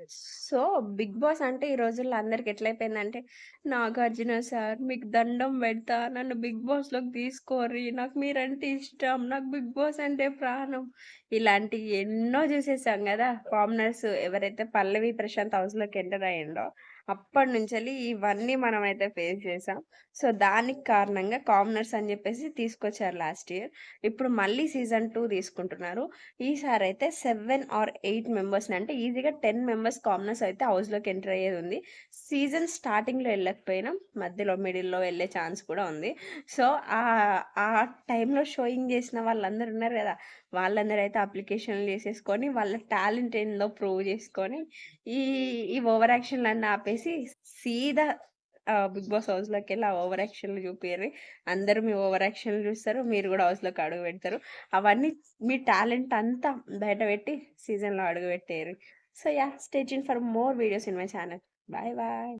So, 'big boss' అంటే ఈ రోజుల్లో అందరికి ఎట్లయిపోయిందంటే, 'నాగార్జున సార్ మీకు దండం పెడతా నన్ను 'బిగ్ బాస్‌లోకి తీసుకోర్రి. నాకు మీరంటే ఇష్టం. నాకు 'బిగ్ బాస్' అంటే ప్రాణం.' ఇలాంటియి ఎన్నో చూసేసాం గదా! కామనర్స్ ఎవరైతే 'పల్లవి ప్రశాంత్' హౌస్‌లోకి ఎంటర్ అయ్యిండో, అప్పటినుంచెల్లి ఇవన్నీ మనమైతే ఫేస్ చేసాం. సో, దానికి కారణంగా కామనర్స్ అని జెప్పేసి తీసుకొచ్చారు లాస్ట్ ఇయర్. ఇప్పుడు మళ్ళీ సీజన్ 2 తీసుకుంటున్నారు. ఈసారైతే 7 ఆర్ 8 మెంబర్స్‌ని అంటే ఈజీగా 10 మెంబర్స్ కామనర్స్ అయితే హౌస్‌లోకి ఎంటర్ అయ్యేదుంది. సీజన్ స్టార్టింగ్‌లో ఎళ్ళకపోయినా మధ్యలో మిడిల్‌లో వెళ్ళే ఛాన్స్ కూడా ఉంది. సో, ఆ టైంలో షోయింగ్ చేసిన వాళ్ళందరూ ఉన్నారు గదా! వాళ్ళందరైతే అప్లికేషన్‌లు చేసేసుకొని వాళ్ళ టాలెంట్ ఏందో ప్రూవ్ చేసుకొని ఈ ఈ ఓవర్ యాక్షన్‌లన్నీ ఆపేసి సీదా 'బిగ్ బాస్' హౌస్‌లోకెళ్ళి ఆ ఓవర్ యాక్షన్‌లు చూపియర్రి. అందరూ మీ ఓవర్ యాక్షన్‌లు చూస్తారు. మీరు గూడా హౌస్‌లోకి అడుగు పెడతారు. అవన్నీ మీ టాలెంట్ అంతా బయటపెట్టి సీజన్‌లో అడుగుపెట్టేయండి. So, yeah! Stay tuned for more videos in my channel. Bye bye.